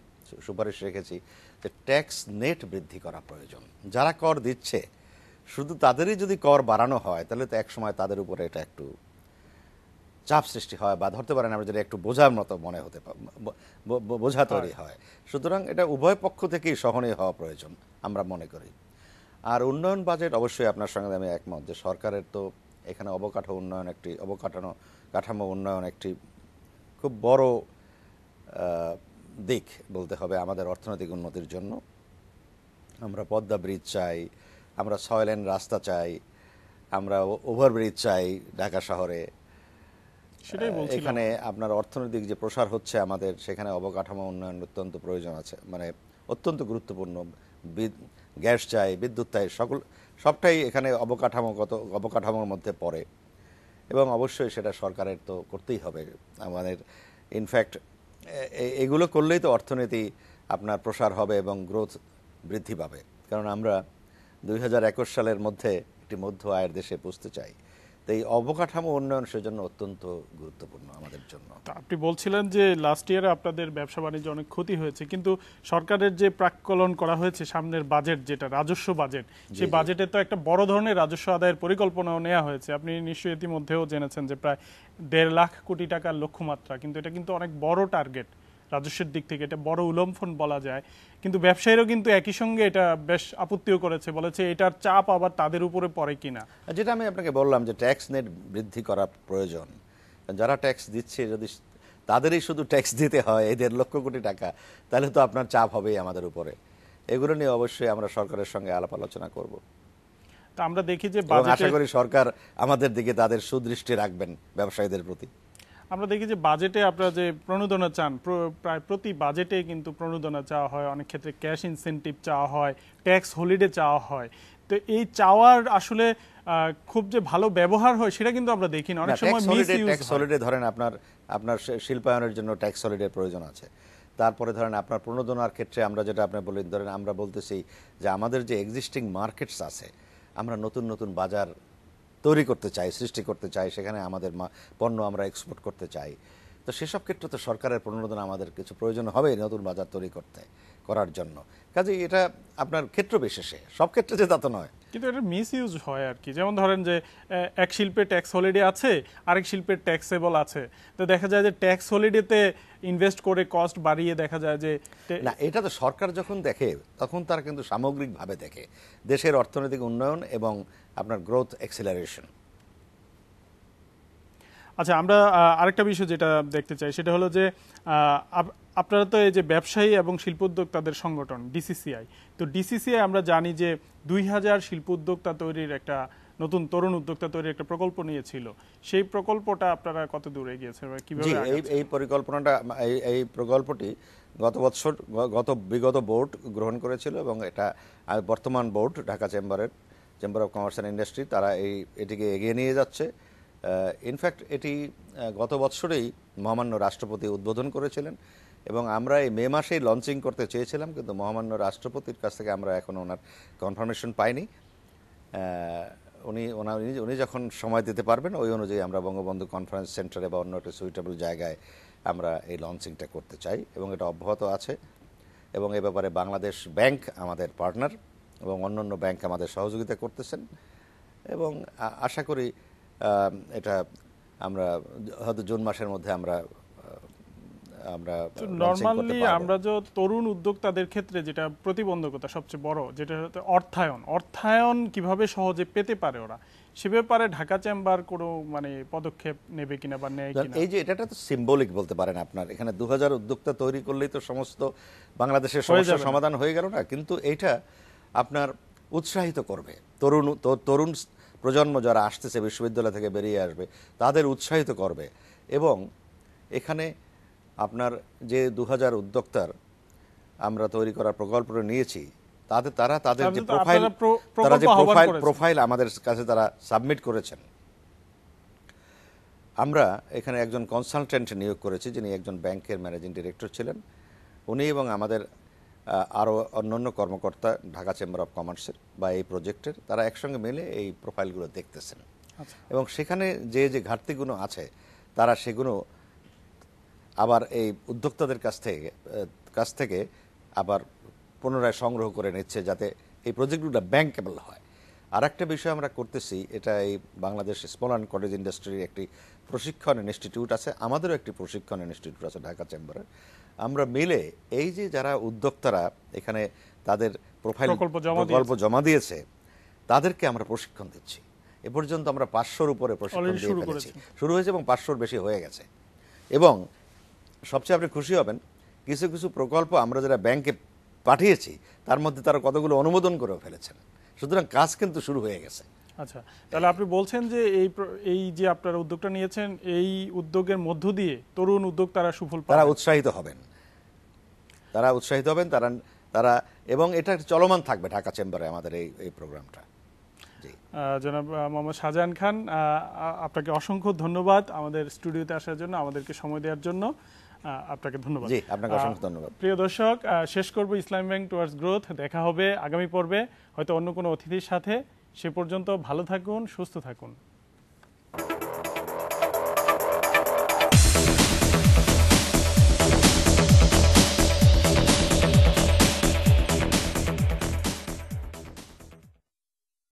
সুপারিশ রেখেছি যে ট্যাক্স নেট বৃদ্ধি করা প্রয়োজন। যারা কর দিচ্ছে শুধু তাদেরই যদি কর বাড়ানো হয় তাহলে তো একসময় তাদের উপরে এটা একটু চাপ সৃষ্টি হয়, বা ধরতে পারেন আমরা যেটা একটু বোঝার মতো মনে হতে বোঝা তৈরি হয়। সুতরাং এটা উভয় পক্ষ থেকেই সহনীয় হওয়া প্রয়োজন আমরা মনে করি। আর উন্নয়ন বাজেট, অবশ্যই আপনার সঙ্গে আমি একমত যে সরকারের তো এখানে অবকাঠামো উন্নয়ন একটি খুব বড় দিক বলতে হবে আমাদের অর্থনৈতিক উন্নতির জন্য। আমরা পদ্মা ব্রিজ চাই, আমরা 6 লেন রাস্তা চাই, আমরা ওভারব্রিজ চাই ঢাকা শহরে। এখানে আপনার অর্থনৈতিক যে প্রসার হচ্ছে আমাদের, সেখানে অবকাঠামো উন্নয়ন অত্যন্ত প্রয়োজন আছে, মানে অত্যন্ত গুরুত্বপূর্ণ। গ্যাস চাই, বিদ্যুৎ চাই, সবটাই এখানে অবকাঠামোর মধ্যে পড়ে এবং অবশ্যই সেটা সরকারের তো করতেই হবে আমাদের। ইনফ্যাক্ট এগুলো করলেই তো অর্থনীতি আপনার প্রসার হবে এবং গ্রোথ বৃদ্ধি পাবে। কারণ আমরা 2021 সালের মধ্যে একটি মধ্য আয়ের দেশে পৌঁছতে চাই। তো এই অবকাঠামো উন্নয়ন সেজন্য অত্যন্ত গুরুত্বপূর্ণ আমাদের জন্য। তা আপনি বলছিলেন যে লাস্ট ইয়ারে আপনাদের ব্যবসা বাণিজ্য অনেক ক্ষতি হয়েছে, কিন্তু সরকারের যে প্রাক্কলন করা হয়েছে সামনের বাজেট, যেটা রাজস্ব বাজেট, সেই বাজেটে তো একটা বড় ধরনের রাজস্ব আদায়ের পরিকল্পনাও নেওয়া হয়েছে। আপনি নিশ্চয়ই ইতিমধ্যেও জেনেছেন যে প্রায় 1.5 লাখ কোটি টাকার লক্ষ্যমাত্রা, কিন্তু এটা কিন্তু অনেক বড় টার্গেট রাজস্বের দিক থেকে, এটা বড় উল্লম্ফন বলা যায়। কিন্তু ব্যবসায়ীরাও কিন্তু একই সঙ্গে এটা বেশ আপত্তিও করেছে, বলেছে এটার চাপ আবার তাদের উপরে পড়ে কিনা। যেটা আমি আপনাকে বললাম যে ট্যাক্স নেট বৃদ্ধি করা প্রয়োজন। যারা ট্যাক্স দিচ্ছে যদি তাদেরই শুধু ট্যাক্স দিতে হয় 1.5 লক্ষ কোটি টাকা, তাহলে তো আপনার চাপ হবেই আমাদের উপরে। এগুলো নিয়ে অবশ্যই আমরা সরকারের সঙ্গে আলাপ আলোচনা করব। তা আমরা দেখি যে আশা করি সরকার আমাদের দিকে তাদের সুদৃষ্টি রাখবেন ব্যবসায়ীদের প্রতি। আমরা দেখি যে বাজেটে আপনারা যে প্রণোদনা চান, প্রায় প্রতি বাজেটে কিন্তু প্রণোদনা চাওয়া হয়, অনেক ক্ষেত্রে ক্যাশ ইনসেনটিভ চাওয়া হয়, ট্যাক্স হলিডে চাওয়া হয়। তো এই চাওয়ার আসলে খুব যে ভালো ব্যবহার হয় সেটা কিন্তু আমরা দেখি না, অনেক সময় মিসইউজ। ট্যাক্স হলিডে ধরেন আপনার শিল্পায়নের জন্য ট্যাক্স হলিডের প্রয়োজন আছে। তারপরে ধরেন আপনার প্রণোদনার ক্ষেত্রে আমরা যেটা আপনি বলেন, ধরেন আমরা বলতেছি যে আমাদের যে এক্সিস্টিং মার্কেটস আছে, আমরা নতুন নতুন বাজার তৈরি করতে চাই, সৃষ্টি করতে চাই, সেখানে আমাদের পণ্য আমরা এক্সপোর্ট করতে চাই। তো সেসব ক্ষেত্রে তো সরকারের প্রণোদনা আমাদের কিছু প্রয়োজন হবে নতুন বাজার তৈরি করার জন্য। কাজেই এটা আপনার ক্ষেত্র বিশেষে, সব ক্ষেত্রে যে তা তো নয়। কিন্তু এটা মিসইউজ হয় আর কি। যেমন ধরেন যে এক শিল্পে ট্যাক্স হলিডে আছে, আরেক শিল্পের ট্যাক্সেবল আছে, তো দেখা যায় যে ট্যাক্স হলিডেতে ইনভেস্ট করে কস্ট বাড়িয়ে দেখা যায় যে না, এটা তো সরকার যখন দেখে তখন তারা কিন্তু সামগ্রিকভাবে দেখে দেশের অর্থনৈতিক উন্নয়ন এবং আপনার গ্রোথ এক্সিলারেশন। আচ্ছা, আমরা আরেকটা বিষয় যেটা দেখতে চাই সেটা হলো যে আপনারা তো এই যে ব্যবসায়ী এবং শিল্পোদ্যোক্তাদের সংগঠন ডিসিসিআই, তো ডিসিসিআই আমরা জানি যে 2000 শিল্পোদ্যোক্তা তৈরির একটা নতুন তরুণ উদ্যোক্তা তৈরির একটা প্রকল্প নিয়েছিল। সেই প্রকল্পটা আপনারা কত দূরে গিয়েছে বা কিভাবে? এই প্রকল্পটি বিগত বোর্ড গ্রহণ করেছিল এবং এটা বর্তমান board Dhaka chamber of commerce and industry, তারা এটিকে এগিয়ে নিয়ে যাচ্ছে। ইনফ্যাক্ট এটি গত বছরেই মহামান্য রাষ্ট্রপতি উদ্বোধন করেছিলেন এবং আমরা এই মে মাসেই লঞ্চিং করতে চেয়েছিলাম, কিন্তু মহামান্য রাষ্ট্রপতির কাছ থেকে আমরা এখনো ওনার কনফার্মেশন পাইনি। উনি যখন সময় দিতে পারবেন ওই অনুযায়ী আমরা বঙ্গবন্ধু কনফারেন্স সেন্টারে বা অন্য একটা সুইটেবল জায়গায় আমরা এই লঞ্চিংটা করতে চাই এবং এটা অব্যাহত আছে। এবং এ ব্যাপারে বাংলাদেশ ব্যাংক আমাদের পার্টনার এবং অন্যান্য ব্যাংক আমাদের সহযোগিতা করতেছেন এবং আশা করি এটা আমরা হয়তো জুন মাসের মধ্যে আমরা নরমালি আমরা যে তরুণ উদ্যোক্তাদের ক্ষেত্রে যেটা প্রতিবন্ধকতা সবচেয়ে বড়, যেটা হচ্ছে অর্থায়ন কিভাবে সহজে পেতে পারে ওরা, সে ব্যাপারে ঢাকা চেম্বার কোনো মানে পদক্ষেপ নেবে কিনা বা নেয় কিনা? এই যে এটা তো সিম্বলিক বলতে পারেন, আপনার এখানে 2000 উদ্যোক্তা তৈরি করলেই তো সমস্ত বাংলাদেশের সমস্যার সমাধান হয়ে গেল না, কিন্তু এইটা আপনার উৎসাহিত করবে তরুণ প্রজন্ম যারা আসতেছে, বিশ্ববিদ্যালয় থেকে বেরিয়ে আসবে, তাদের উৎসাহিত করবে। এবং এখানে আপনার যে 2000 উদ্যোক্তার আমরা তৈরি করার প্রকল্পটা নিয়েছি, তাদের যে প্রোফাইল আমাদের কাছে তারা সাবমিট করেছেন, আমরা এখানে একজন কনসালটেন্ট নিয়োগ করেছি যিনি একজন ব্যাংকের ম্যানেজিং ডিরেক্টর ছিলেন। উনি এবং আমাদের আরও অন্যান্য কর্মকর্তা ঢাকা চেম্বার অফ কমার্সের বা এই প্রজেক্টের, তারা একসঙ্গে মিলে এই প্রোফাইলগুলো দেখতেছেন এবং সেখানে যে ঘাটতিগুলো আছে তারা সেগুলো আবার এই উদ্যোক্তাদের কাছ থেকে আবার পুনরায় সংগ্রহ করে নিচ্ছে যাতে এই প্রজেক্টগুলো ব্যাংকেবল হয়। আর একটা বিষয় আমরা করতেছি, এটা এই বাংলাদেশ স্মল অ্যান্ড কটেজ ইন্ডাস্ট্রির একটি প্রশিক্ষণ ইনস্টিটিউট আছে, আমাদেরও একটি প্রশিক্ষণ ইনস্টিটিউট আছে ঢাকা চেম্বারে। আমরা মিলে এই যে যারা উদ্যোক্তারা এখানে তাদের প্রকল্প জমা দিয়েছে তাদেরকে আমরা প্রশিক্ষণ দিচ্ছি। এ পর্যন্ত আমরা 500-র উপরে প্রশিক্ষণ দিয়ে ফেলেছি, শুরু হয়েছে এবং 500-র বেশি হয়ে গেছে। এবং সবচেয়ে আপনি খুশি হবেন, কিছু কিছু প্রকল্প আমরা যারা ব্যাংকে পাঠিয়েছি তার মধ্যে তারা কতগুলো অনুমোদন করেও ফেলেছেন। সুতরাং কাজ কিন্তু শুরু হয়ে গেছে। আচ্ছা, তাহলে আপনি বলছেন যে এই যে আপনারা উদ্যোগটা নিয়েছেন, এই উদ্যোগের মধ্য দিয়ে তরুণ উদ্যোক্তারা সুফল পাবেন, তারা উৎসাহিত হবেন তারা এবং এটা চলমান থাকবে ঢাকা চেম্বারে আমাদের এই প্রোগ্রামটা। জনাব মোহাম্মদ শাহজাহান খান, আপনাকে অসংখ্য ধন্যবাদ আমাদের স্টুডিওতে আসার জন্য, আমাদেরকে সময় দেওয়ার জন্য। আপনাকে ধন্যবাদ। জি, আপনাকে অসংখ্য ধন্যবাদ। প্রিয় দর্শক, শেষ করব ইসলামী ব্যাংক টুয়ার্ডস গ্রোথ। দেখা হবে আগামী পর্বে হয়তো অন্য কোনো অতিথির সাথে। সে পর্যন্ত ভালো থাকুন, সুস্থ থাকুন।